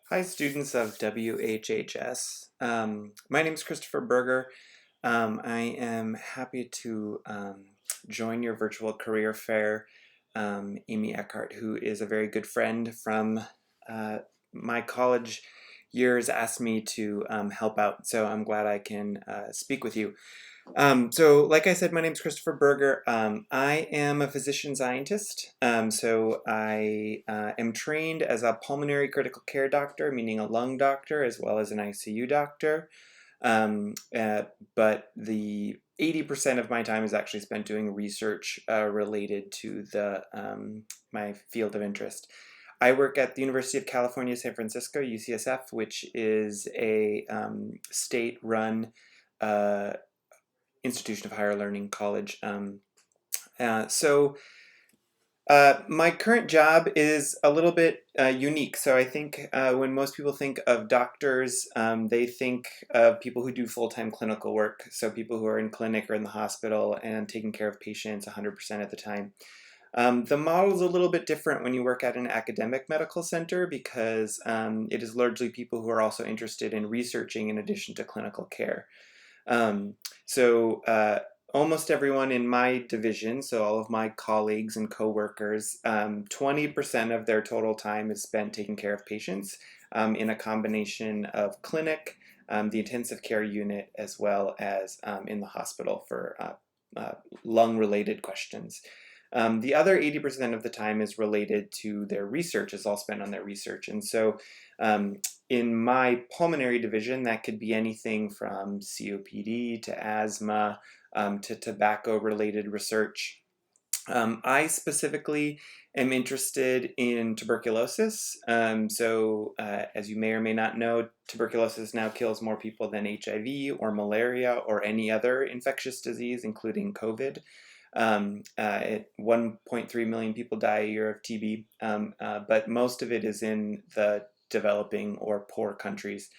Hi, students of WHHS. My name is Christopher Berger. I am happy to join your virtual career fair. Amy Eckhart, who is a very good friend from uh, my college years, asked me to help out. So I'm glad I can speak with you. Like I said, my name is Christopher Berger. I am a physician scientist. I am trained as a pulmonary critical care doctor, meaning a lung doctor, as well as an ICU doctor. But the 80% of my time is actually spent doing research related to my field of interest. I work at the University of California, San Francisco, UCSF, which is a state-run uh, institution of higher learning college. Uh, so my current job is a little bit unique. So I think when most people think of doctors, they think of people who do full-time clinical work. So people who are in clinic or in the hospital and taking care of patients 100% of the time. The model is a little bit different when you work at an academic medical center because it is largely people who are also interested in researching in addition to clinical care. Um, so almost everyone in my division, so all of my colleagues and coworkers, 20% of their total time is spent taking care of patients in a combination of clinic, the intensive care unit, as well as in the hospital for lung-related questions. The other 80% of the time is related to their research, is all spent on their research. And so um, in my pulmonary division, that could be anything from COPD to asthma to tobacco-related research. I specifically am interested in tuberculosis. As you may or may not know, tuberculosis now kills more people than HIV or malaria or any other infectious disease, including COVID. 1.3 million people die a year of TB, but most of it is in the developing or poor countries.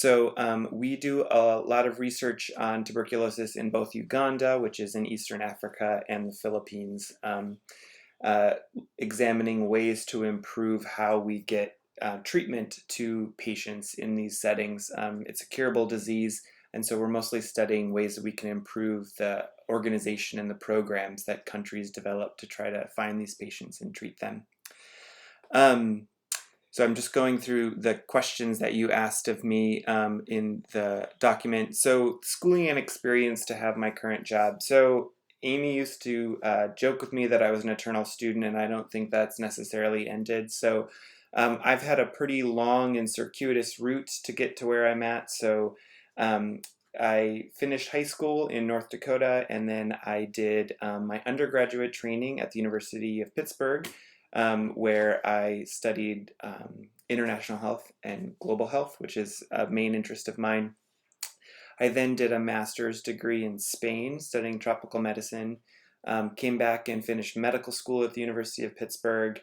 We do a lot of research on tuberculosis in both Uganda, which is in Eastern Africa, and the Philippines, uh, examining ways to improve how we get treatment to patients in these settings. It's a curable disease, and so we're mostly studying ways that we can improve the organization and the programs that countries develop to try to find these patients and treat them. Um, so I'm just going through the questions that you asked of me in the document. So schooling and experience to have my current job. So Amy used to joke with me that I was an eternal student, and I don't think that's necessarily ended. I've had a pretty long and circuitous route to get to where I'm at. Um, I finished high school in North Dakota, and then I did my undergraduate training at the University of Pittsburgh, where I studied international health and global health, which is a main interest of mine. I then did a master's degree in Spain studying tropical medicine, came back and finished medical school at the University of Pittsburgh.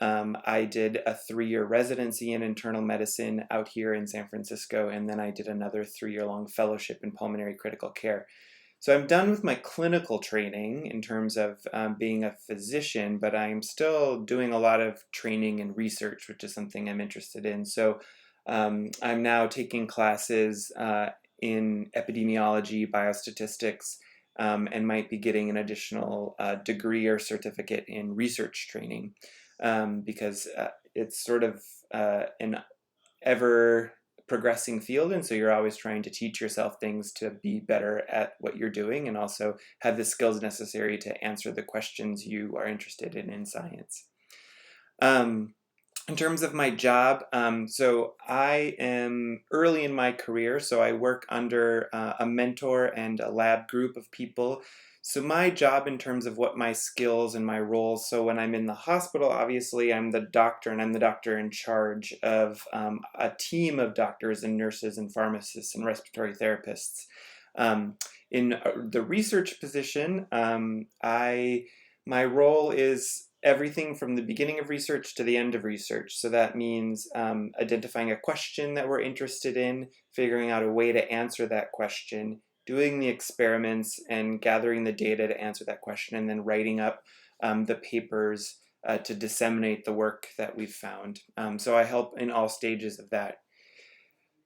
I did a 3-year residency in internal medicine out here in San Francisco, and then I did another 3-year long fellowship in pulmonary critical care. So I'm done with my clinical training in terms of being a physician, but I'm still doing a lot of training and research, which is something I'm interested in. I'm now taking classes in epidemiology, biostatistics, and might be getting an additional degree or certificate in research training because it's sort of an ever progressing field, and so you're always trying to teach yourself things to be better at what you're doing and also have the skills necessary to answer the questions you are interested in science. um, in terms of my job, so I am early in my career, so I work under a mentor and a lab group of people. So my job in terms of what my skills and my roles, so when I'm in the hospital, obviously I'm the doctor and I'm the doctor in charge of a team of doctors and nurses and pharmacists and respiratory therapists. Um, in the research position, my role is everything from the beginning of research to the end of research. So that means identifying a question that we're interested in, figuring out a way to answer that question, doing the experiments and gathering the data to answer that question, and then writing up the papers to disseminate the work that we've found. So I help in all stages of that.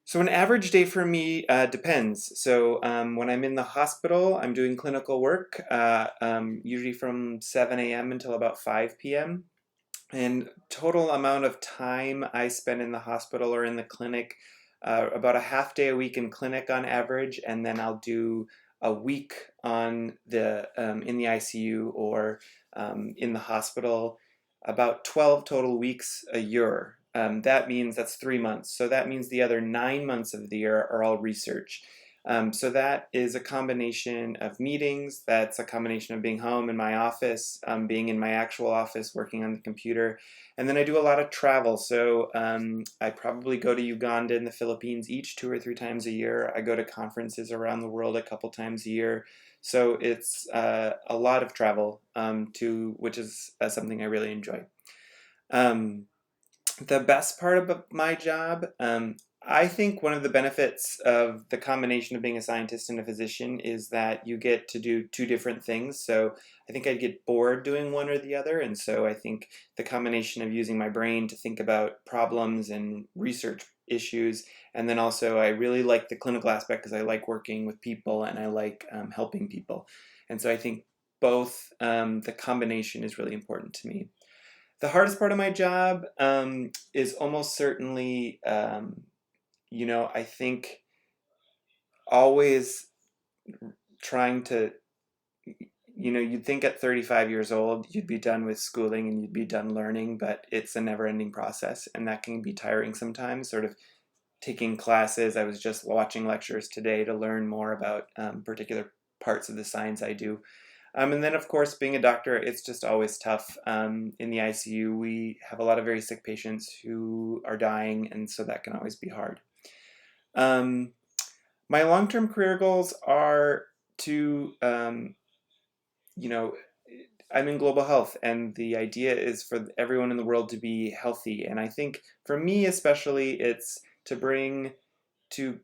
So an average day for me depends. So when I'm in the hospital, I'm doing clinical work, usually from 7 a.m. until about 5 p.m. And total amount of time I spend in the hospital or in the clinic, about a half day a week in clinic on average, and then I'll do a week on the in the ICU or in the hospital, about 12 total weeks a year. That means that's 3 months. So that means the other 9 months of the year are all research. So that is a combination of meetings. That's a combination of being home in my office, being in my actual office, working on the computer. And then I do a lot of travel. So I probably go to Uganda and the Philippines each 2 or 3 times a year. I go to conferences around the world a couple times a year. So it's a lot of travel, which is something I really enjoy. Um, the best part of my job, I think one of the benefits of the combination of being a scientist and a physician is that you get to do two different things. So I think I'd get bored doing one or the other. And so I think the combination of using my brain to think about problems and research issues, and then also I really like the clinical aspect because I like working with people and I like helping people. And so I think both the combination is really important to me. The hardest part of my job is almost certainly, I think always trying to, you'd think at 35 years old you'd be done with schooling and you'd be done learning, but it's a never ending process and that can be tiring sometimes, sort of taking classes. I was just watching lectures today to learn more about particular parts of the science I do. And then, of course, being a doctor, it's just always tough. In the ICU, we have a lot of very sick patients who are dying, and so that can always be hard. Um, my long-term career goals are to, you know, I'm in global health, and the idea is for everyone in the world to be healthy. And I think for me, especially, it's to bring to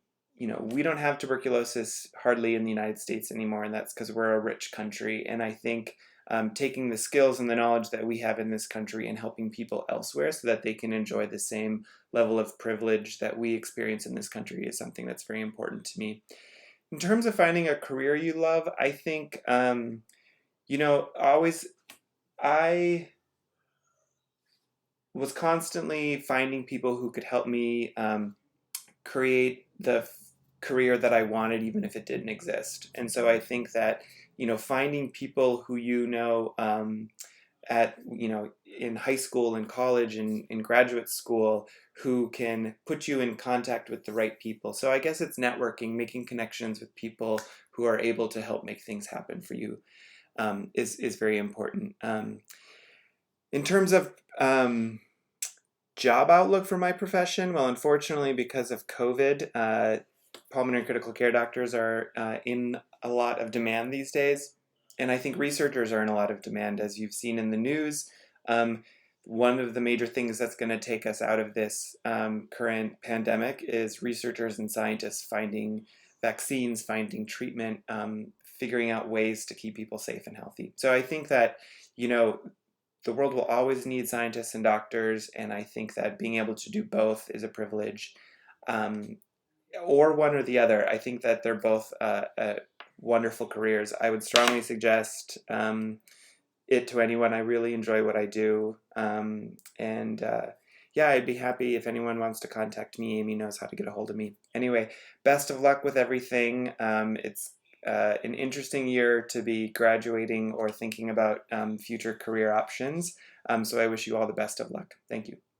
we don't have tuberculosis hardly in the United States anymore, and that's because we're a rich country. And I think taking the skills and the knowledge that we have in this country and helping people elsewhere so that they can enjoy the same level of privilege that we experience in this country is something that's very important to me. In terms of finding a career you love, I think always I was constantly finding people who could help me create the career that I wanted, even if it didn't exist. And so I think that, finding people who at, in high school and college and in graduate school who can put you in contact with the right people. So I guess it's networking, making connections with people who are able to help make things happen for you is very important. In terms of job outlook for my profession, well, unfortunately, because of COVID, pulmonary critical care doctors are in a lot of demand these days. And I think researchers are in a lot of demand, as you've seen in the news. One of the major things that's going to take us out of this current pandemic is researchers and scientists finding vaccines, finding treatment, figuring out ways to keep people safe and healthy. So I think that, the world will always need scientists and doctors, and I think that being able to do both is a privilege, or one or the other. I think that they're both wonderful careers. I would strongly suggest it to anyone. I really enjoy what I do, and yeah, I'd be happy if anyone wants to contact me. Amy knows how to get a hold of me. Anyway, best of luck with everything. It's an interesting year to be graduating or thinking about future career options. So I wish you all the best of luck. Thank you.